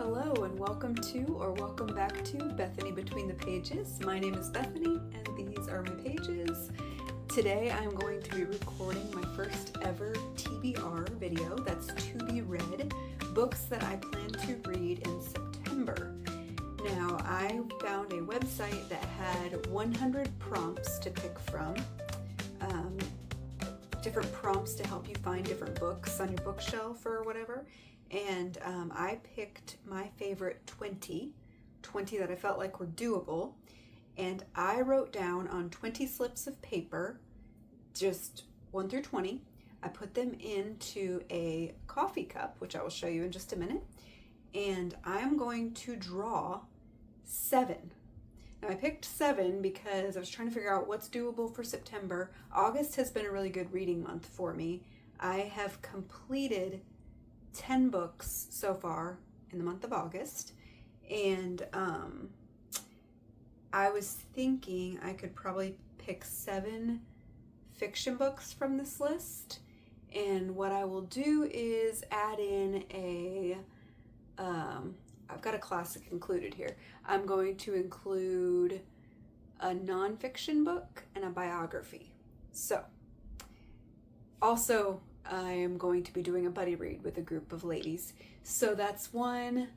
Hello and welcome back to Bethany Between the Pages. My name is Bethany and these are my pages. Today I'm going to be recording my first ever TBR video, that's to be read, books that I plan to read in September. Now I found a website that had 100 prompts to pick from, different prompts to help you find different books on your bookshelf or whatever. And I picked my favorite 20 that I felt like were doable, and I wrote down on 20 slips of paper, just 1 through 20. I put them into a coffee cup, which I will show you in just a minute, and I'm going to draw 7. Now I picked 7 because I was trying to figure out what's doable for September. August has been a really good reading month for me. I have completed 10 books so far in the month of August, and I was thinking I could probably pick 7 fiction books from this list, and what I will do is add in I've got a classic included here. I'm going to include a nonfiction book and a biography. So also I am going to be doing a buddy read with a group of ladies. So that's 1,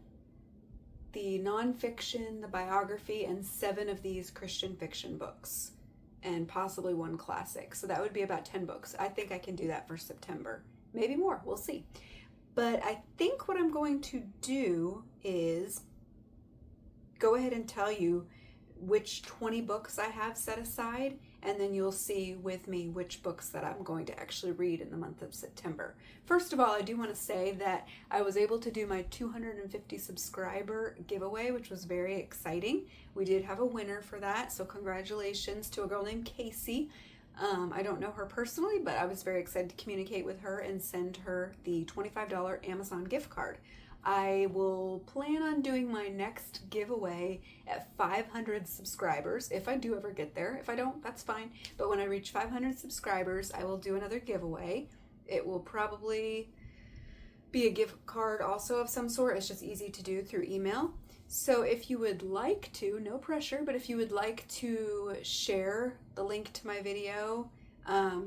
the nonfiction, the biography, and 7 of these Christian fiction books, and possibly 1 classic. So that would be about 10 books. I think I can do that for September. Maybe more, we'll see. But I think what I'm going to do is go ahead and tell you which 20 books I have set aside, and then you'll see with me which books that I'm going to actually read in the month of September. First of all, I do want to say that I was able to do my 250 subscriber giveaway, which was very exciting. We did have a winner for that, so congratulations to a girl named Casey. I don't know her personally, but I was very excited to communicate with her and send her the $25 Amazon gift card. I will plan on doing my next giveaway at 500 subscribers, if I do ever get there. If I don't, that's fine. But when I reach 500 subscribers, I will do another giveaway. It will probably be a gift card also of some sort. It's just easy to do through email. So if you would like to, no pressure, but if you would like to share the link to my video,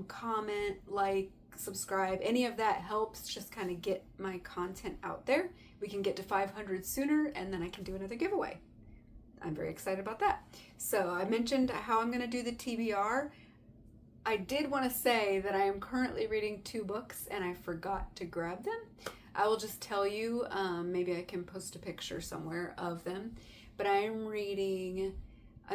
comment, like, subscribe, any of that helps just kind of get my content out there. We can get to 500 sooner, and then I can do another giveaway. I'm very excited about that. So I mentioned how I'm going to do the TBR. I did want to say that I am currently reading 2 books and I forgot to grab them. I will just tell you, maybe I can post a picture somewhere of them, but I'm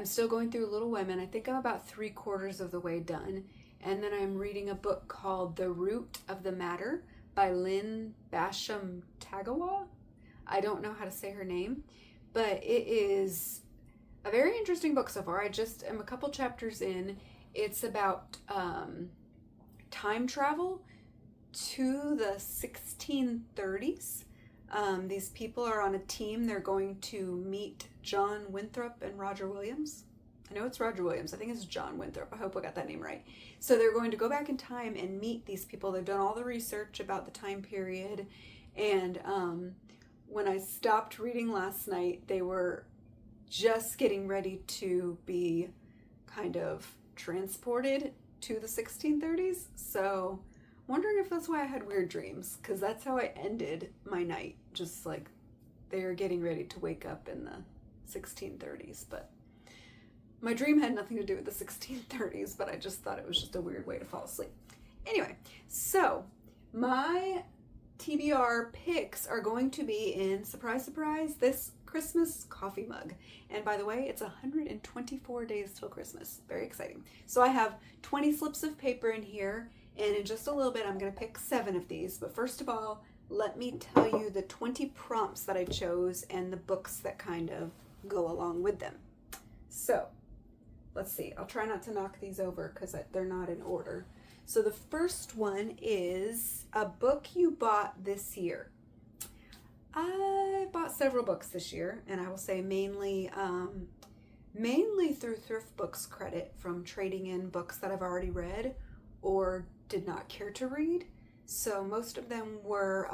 still going through Little Women. I think I'm about 3/4 of the way done. And then I'm reading a book called The Root of the Matter by Lynn Basham Tagawa. I don't know how to say her name, but it is a very interesting book so far. I just am a couple chapters in. It's about time travel to the 1630s. These people are on a team. They're going to meet John Winthrop and Roger Williams. I know it's Roger Williams. I think it's John Winthrop. I hope I got that name right. So they're going to go back in time and meet these people. They've done all the research about the time period. And when I stopped reading last night, they were just getting ready to be kind of transported to the 1630s. So wondering if that's why I had weird dreams, because that's how I ended my night. Just like they're getting ready to wake up in the 1630s. But my dream had nothing to do with the 1630s, but I just thought it was just a weird way to fall asleep. Anyway, so my TBR picks are going to be in, surprise, surprise, this Christmas coffee mug. And by the way, it's 124 days till Christmas. Very exciting. So I have 20 slips of paper in here, and in just a little bit, I'm going to pick 7 of these. But first of all, let me tell you the 20 prompts that I chose and the books that kind of go along with them. So let's see. I'll try not to knock these over because they're not in order. So the first one is a book you bought this year. I bought several books this year, and I will say mainly through Thrift Books credit from trading in books that I've already read or did not care to read. So most of them were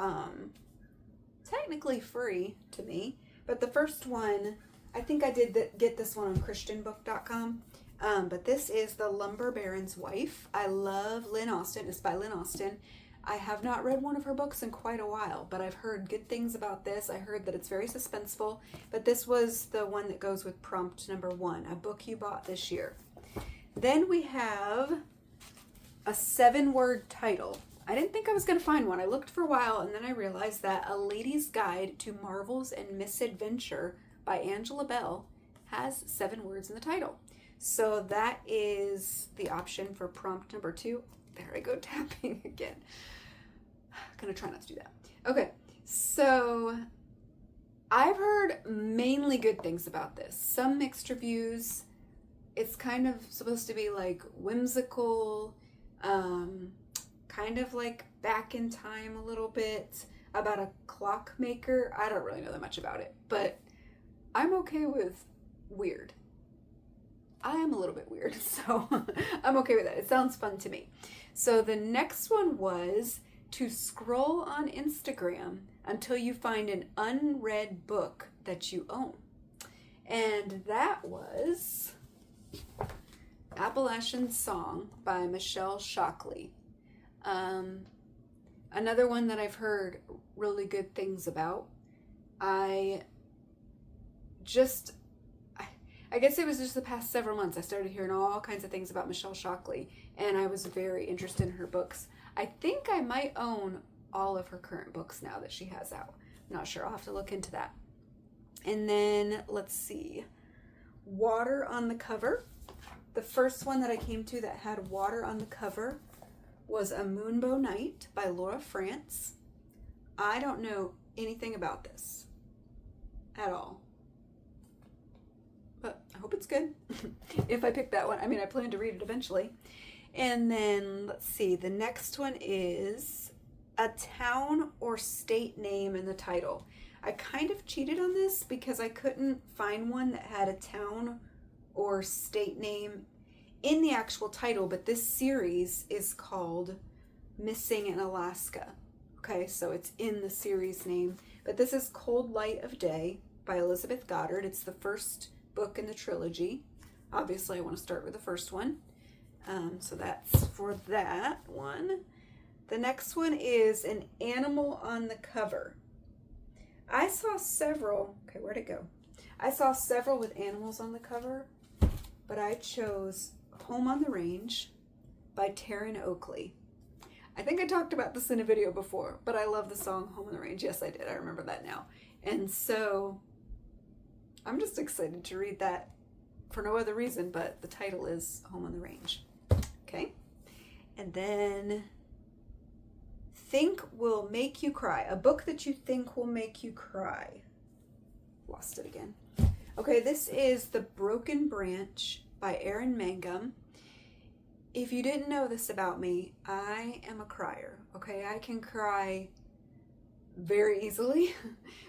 technically free to me. But the first one, I think I did get this one on christianbook.com. But this is The Lumber Baron's Wife. I love Lynn Austin. It's by Lynn Austin. I have not read one of her books in quite a while, but I've heard good things about this. I heard that it's very suspenseful, but this was the one that goes with prompt number 1, a book you bought this year. Then we have a 7-word title. I didn't think I was going to find one. I looked for a while, and then I realized that A Lady's Guide to Marvels and Misadventure by Angela Bell has 7 words in the title. So that is the option for prompt number 2. There I go tapping again. I'm going to try not to do that. Okay, so I've heard mainly good things about this. Some mixed reviews. It's kind of supposed to be like whimsical, kind of like back in time a little bit, about a clockmaker. I don't really know that much about it, but I'm okay with weird. I am a little bit weird, so I'm okay with that. It sounds fun to me. So the next one was to scroll on Instagram until you find an unread book that you own. And that was Appalachian Song by Michelle Shockley. Another one that I've heard really good things about. I guess it was just the past several months I started hearing all kinds of things about Michelle Shockley, and I was very interested in her books. I think I might own all of her current books now that she has out. I'm not sure. I'll have to look into that. And then, let's see. Water on the cover. The first one that I came to that had water on the cover was A Moonbow Night by Laura France. I don't know anything about this at all, but I hope it's good. If I pick that one, I mean, I plan to read it eventually. And then, let's see, the next one is a town or state name in the title. I kind of cheated on this because I couldn't find one that had a town or state name in the actual title, but this series is called Missing in Alaska. Okay, so it's in the series name, but this is Cold Light of Day by Elizabeth Goddard. It's the first book in the trilogy. Obviously, I want to start with the first one. So that's for that one. The next one is An Animal on the Cover. I saw several. Okay, where'd it go? I saw several with animals on the cover, but I chose Home on the Range by Taryn Oakley. I think I talked about this in a video before, but I love the song Home on the Range. Yes, I did. I remember that now. And so I'm just excited to read that for no other reason, but the title is Home on the Range. Okay. And then Think Will Make You Cry. A book that you think will make you cry. Lost it again. Okay, this is The Broken Branch by Erin Mangum. If you didn't know this about me, I am a crier. Okay, I can cry very easily.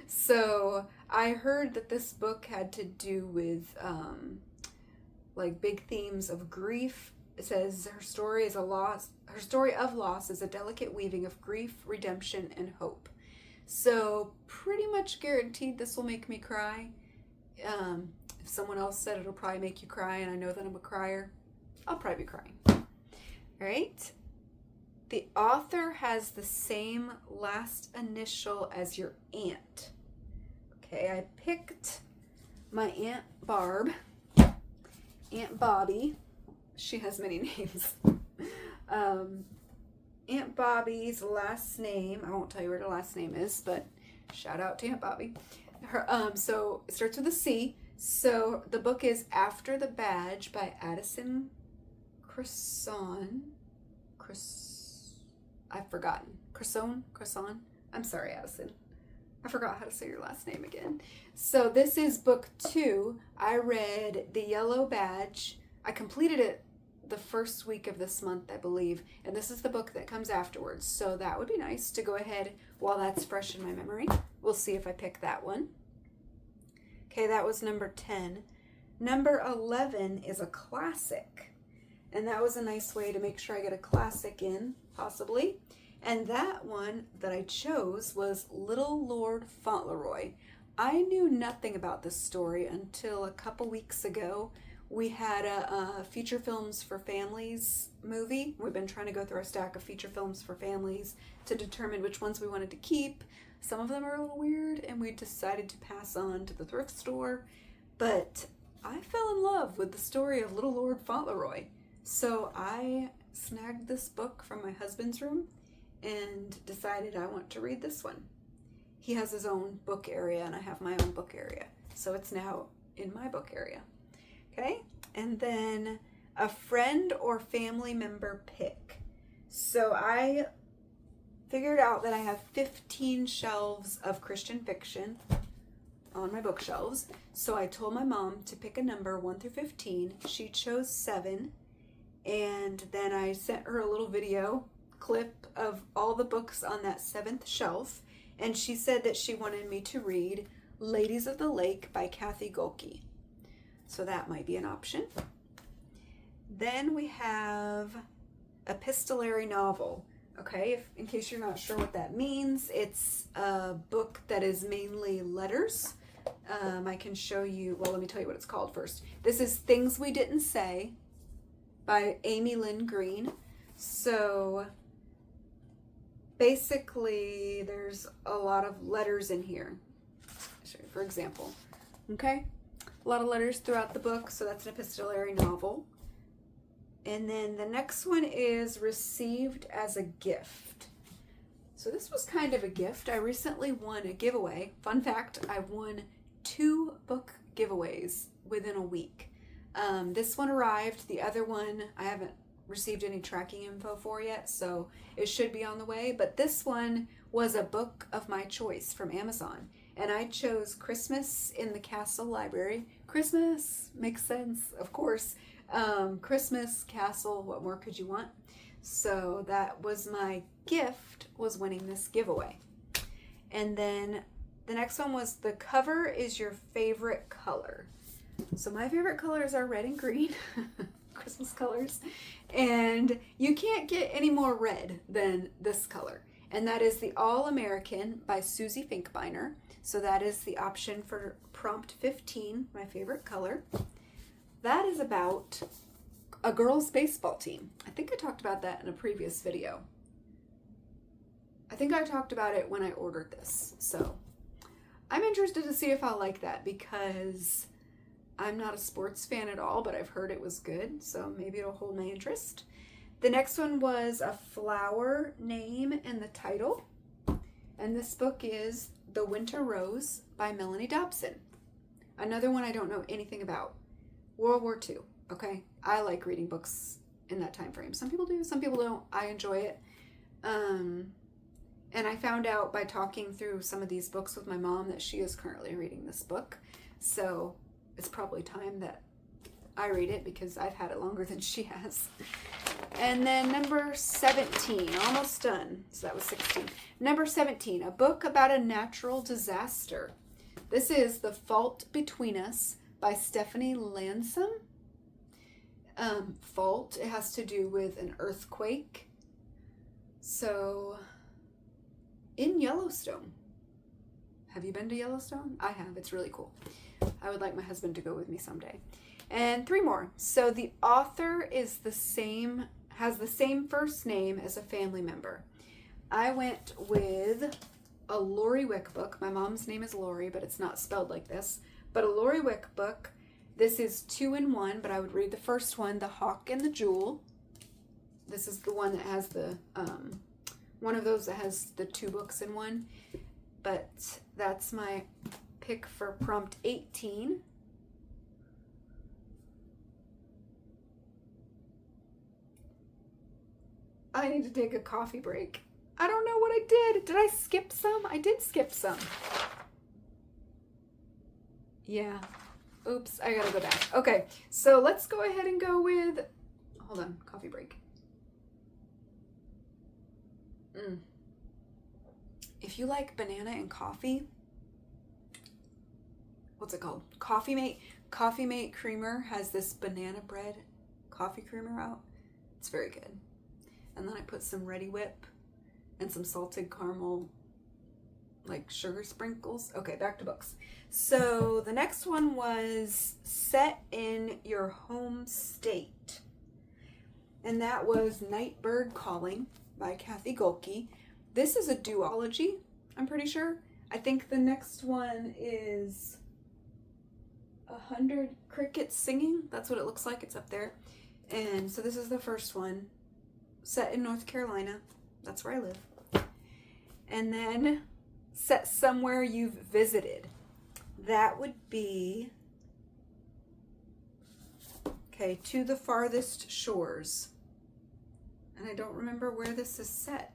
So I heard that this book had to do with like big themes of grief. It says her story of loss is a delicate weaving of grief, redemption, and hope. So pretty much guaranteed this will make me cry. If someone else said it'll probably make you cry, and I know that I'm a crier, I'll probably be crying. All right. The author has the same last initial as your aunt. Okay, I picked my Aunt Barb, Aunt Bobby. She has many names. Aunt Bobby's last name, I won't tell you what her last name is, but shout out to Aunt Bobby. Her, so it starts with a C. So the book is After the Badge by Addison Cresson. I've forgotten. Cresson? I'm sorry, Addison. I forgot how to say your last name again. So this is book 2. I read The Yellow Badge. I completed it the first week of this month, I believe. And this is the book that comes afterwards. So that would be nice to go ahead while that's fresh in my memory. We'll see if I pick that one. Okay, that was number 10. Number 11 is a classic. And that was a nice way to make sure I get a classic in, possibly. And that one that I chose was Little Lord Fauntleroy. I knew nothing about this story until a couple weeks ago. We had a feature films for families movie. We've been trying to go through our stack of feature films for families to determine which ones we wanted to keep. Some of them are a little weird, and we decided to pass on to the thrift store. But I fell in love with the story of Little Lord Fauntleroy. So I snagged this book from my husband's room and decided I want to read this one. He has his own book area and I have my own book area. So it's now in my book area. Okay? And then a friend or family member pick. So I figured out that I have 15 shelves of Christian fiction on my bookshelves. So I told my mom to pick a number 1 through 15. She chose 7. And then I sent her a little video clip of all the books on that 7th shelf, and she said that she wanted me to read Ladies of the Lake by Kathy Golke. So that might be an option. Then we have epistolary novel. Okay, in case you're not sure what that means, it's a book that is mainly letters. I can show you, well, let me tell you what it's called first. This is Things We Didn't Say by Amy Lynn Green. So basically, there's a lot of letters in here. I'll show you, for example. Okay? A lot of letters throughout the book, so that's an epistolary novel. And then the next one is Received as a Gift. So this was kind of a gift. I recently won a giveaway. Fun fact, I won 2 book giveaways within a week. This one arrived. The other one I haven't received any tracking info for yet, so it should be on the way. But this one was a book of my choice from Amazon, and I chose Christmas in the Castle Library. Christmas makes sense, of course. Christmas, Castle, what more could you want? So that was my gift, was winning this giveaway. And then the next one was The Cover is Your Favorite Color. So my favorite colors are red and green, Christmas colors, and you can't get any more red than this color, and that is The All-American by Susie Finkbeiner. So that is the option for prompt 15, my favorite color. That is about a girls' baseball team. I think I talked about that in a previous video. I think I talked about it when I ordered this, so I'm interested to see if I'll like that, because I'm not a sports fan at all, but I've heard it was good, so maybe it'll hold my interest. The next one was a flower name and the title, and this book is The Winter Rose by Melanie Dobson. Another one I don't know anything about. World War II, okay? I like reading books in that time frame. Some people do, some people don't. I enjoy it. And I found out by talking through some of these books with my mom that she is currently reading this book, so it's probably time that I read it because I've had it longer than she has. And then number 17, almost done. So that was 16. Number 17, a book about a natural disaster. This is The Fault Between Us by Stephanie Lansom. Fault, it has to do with an earthquake. So, in Yellowstone. Have you been to Yellowstone? I have. It's really cool. I would like my husband to go with me someday. And 3 more. So the author is has the same first name as a family member. I went with a Lori Wick book. My mom's name is Lori, but it's not spelled like this. But a Lori Wick book. This is 2 in 1, but I would read the first one, The Hawk and the Jewel. This is the one that has the, one of those that has the 2 books in one. But that's my pick for prompt 18. I need to take a coffee break. I don't know what I did. Did I skip some? I did skip some. Yeah. Oops, I gotta go back. Okay, so let's go ahead and go with, hold on, coffee break. If you like banana and coffee, what's it called? Coffee Mate. Coffee Mate Creamer has this banana bread coffee creamer out. It's very good. And then I put some Ready Whip and some salted caramel, like sugar sprinkles. Okay, back to books. So the next one was Set in Your Home State. And that was Nightbird Calling by Kathy Golke. This is a duology, I'm pretty sure. I think the next one is 100 Crickets Singing. That's what it looks like. It's up there. And so this is the first one, set in North Carolina. That's where I live. And then Set Somewhere You've Visited. That would be, okay, To the Farthest Shores. And I don't remember where this is set.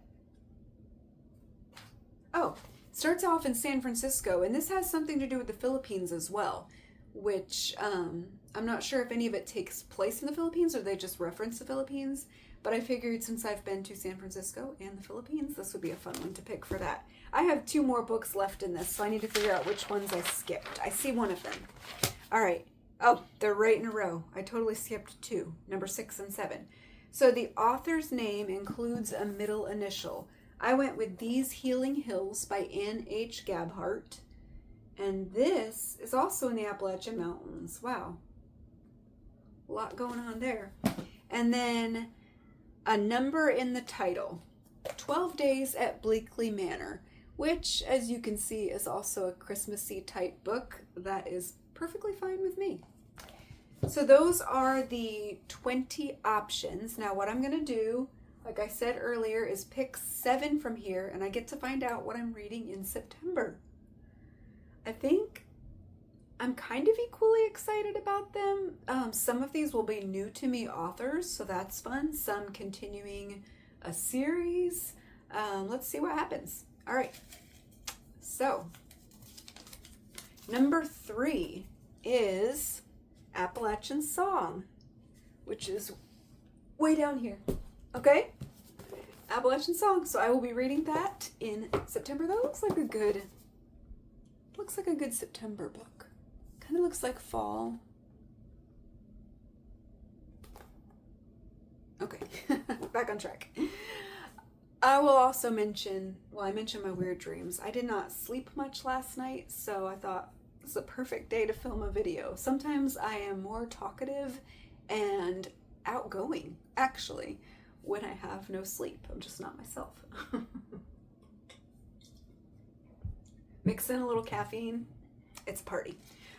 Oh, starts off in San Francisco, and this has something to do with the Philippines as well, which I'm not sure if any of it takes place in the Philippines or they just reference the Philippines, but I figured since I've been to San Francisco and the Philippines, this would be a fun one to pick for that. I have 2 more books left in this, so I need to figure out which ones I skipped. I see one of them. All right. Oh, they're right in a row. I totally skipped 2, number 6 and 7. So the author's name includes a middle initial. I went with These Healing Hills by Anne H. Gabhart. And this is also in the Appalachian Mountains. Wow. A lot going on there. And then a number in the title, 12 Days at Bleakley Manor, which, as you can see, is also a Christmassy type book. That is perfectly fine with me. So those are the 20 options. Now what I'm going to do, like I said earlier, is pick 7 from here, and I get to find out what I'm reading in September. I think I'm kind of equally excited about them. Some of these will be new to me authors, so that's fun. Some continuing a series. Let's see what happens. All right. So, number 3 is Appalachian Song, which is way down here. Okay? Appalachian Song. So I will be reading that in September. That looks like a good September book. Kind of looks like fall. Okay, back on track. I will also mention, I mentioned my weird dreams. I did not sleep much last night, so I thought this is a perfect day to film a video. Sometimes I am more talkative and outgoing, actually, when I have no sleep. I'm just not myself. Mix in a little caffeine, it's a party.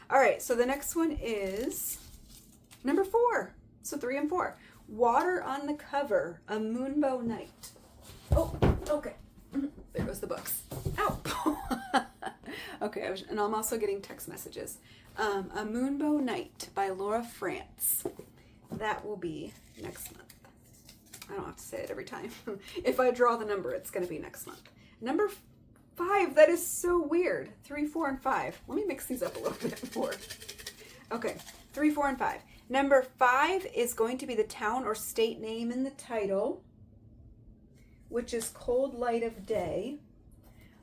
All right, so the next one is number 4. So 3 and 4. Water on the Cover, A Moonbow Night. Oh, okay. There goes the books. Ow! Okay, and I'm also getting text messages. A Moonbow Night by Laura France. That will be next month. I don't have to say it every time. If I draw the number, it's going to be next month. Number 5, that is so weird. 3, 4, and 5. Let me mix these up a little bit more. Okay, 3, 4, and 5. Number 5 is going to be the town or state name in the title, which is Cold Light of Day.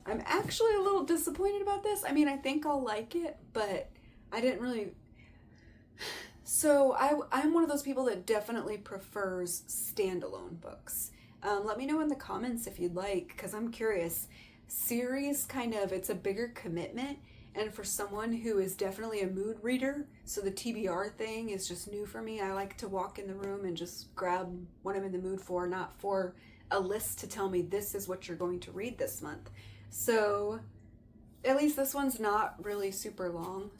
I'm actually a little disappointed about this. I mean, I think I'll like it, but I didn't really... So I'm one of those people that definitely prefers standalone books. Let me know in the comments if you'd like, because I'm curious. Series, it's a bigger commitment, and for someone who is definitely a mood reader, so the TBR thing is just new for me. I like to walk in the room and just grab what I'm in the mood for, not for a list to tell me this is what you're going to read this month. So at least this one's not really super long,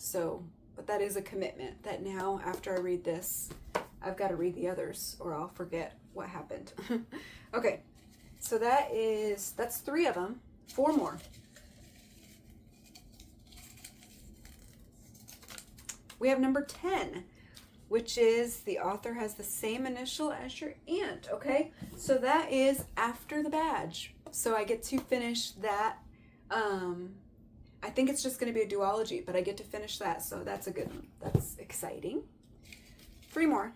but that is a commitment that now after I read this, I've got to read the others or I'll forget what happened. Okay, so that's 3 of them. 4 more. We have number 10, which is the author has the same initial as your aunt, okay? So that is After the Badge. So I get to finish that. I think it's just going to be a duology, but I get to finish that, so that's a good one. That's exciting. 3 more.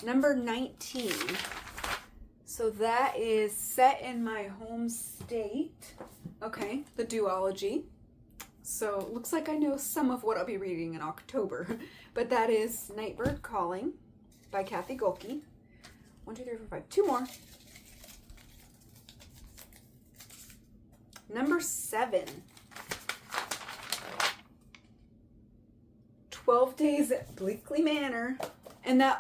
Number 19. So that is Set in My Home State. Okay, the duology. So it looks like I know some of what I'll be reading in October. But that is Nightbird Calling by Kathy Golke. 1, 2, 3, 4, 5. 2 more. Number 7. 12 Days at Bleakley Manor. And that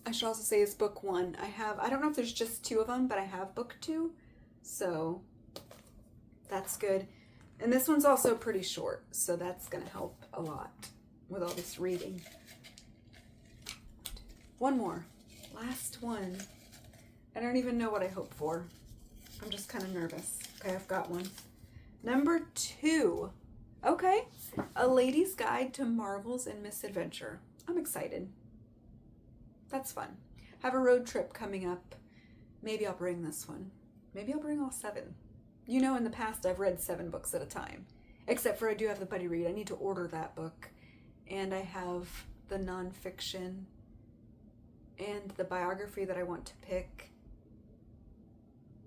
I should also say is book 1. I don't know if there's just 2 of them, but I have book 2. So that's good. And this one's also pretty short, so that's going to help a lot with all this reading. 1 more. Last one. I don't even know what I hope for. I'm just kind of nervous. Okay, I've got one. Number 2. Okay. A Lady's Guide to Marvels and Misadventure. I'm excited. That's fun. Have a road trip coming up. Maybe I'll bring this one. Maybe I'll bring all 7. You know, in the past I've read 7 books at a time. Except for I do have the buddy read. I need to order that book. And I have the nonfiction and the biography that I want to pick.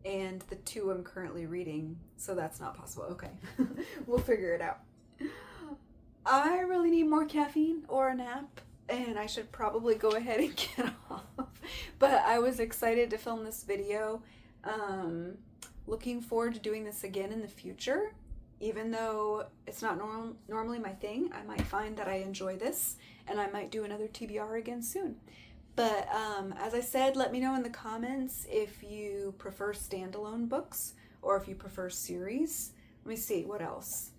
And the 2 I'm currently reading. So that's not possible. Okay. We'll figure it out. I really need more caffeine or a nap. And I should probably go ahead and get off. But I was excited to film this video. Looking forward to doing this again in the future. Even though it's not normally my thing, I might find that I enjoy this. And I might do another TBR again soon. But as I said, let me know in the comments if you prefer standalone books or if you prefer series. Let me see, what else?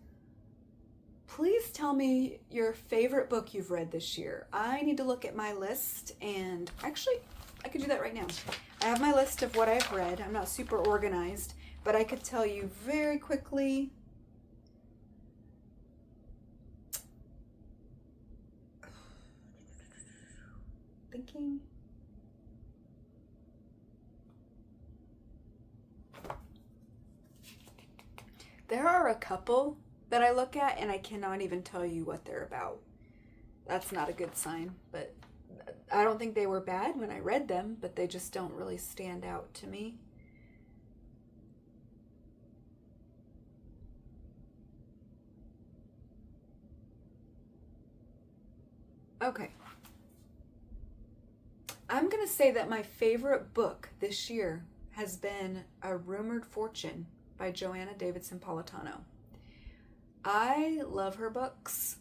Please tell me your favorite book you've read this year. I need to look at my list, and actually, I could do that right now. I have my list of what I've read. I'm not super organized, but I could tell you very quickly. Thinking. There are a couple that I look at and I cannot even tell you what they're about. That's not a good sign, but I don't think they were bad when I read them, but they just don't really stand out to me. Okay. I'm going to say that my favorite book this year has been A Rumored Fortune by Joanna Davidson Politano. I love her books.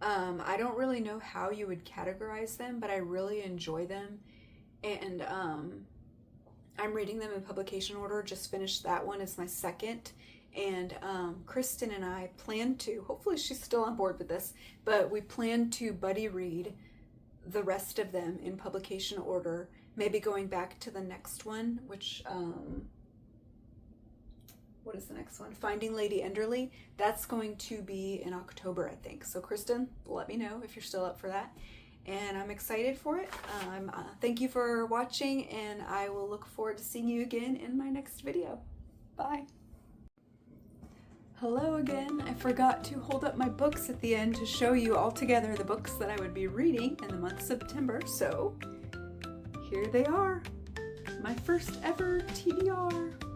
I don't really know how you would categorize them, but I really enjoy them. And I'm reading them in publication order. Just finished that one. It's my second. And Kristen and I plan to, hopefully she's still on board with this, but we plan to buddy read the rest of them in publication order, maybe going back to the next one, which what is the next one? Finding Lady Enderley. That's going to be in October, I think. So Kristen, let me know if you're still up for that. And I'm excited for it. Thank you for watching, and I will look forward to seeing you again in my next video. Bye. Hello again. I forgot to hold up my books at the end to show you all together the books that I would be reading in the month of September. So here they are. My first ever TBR.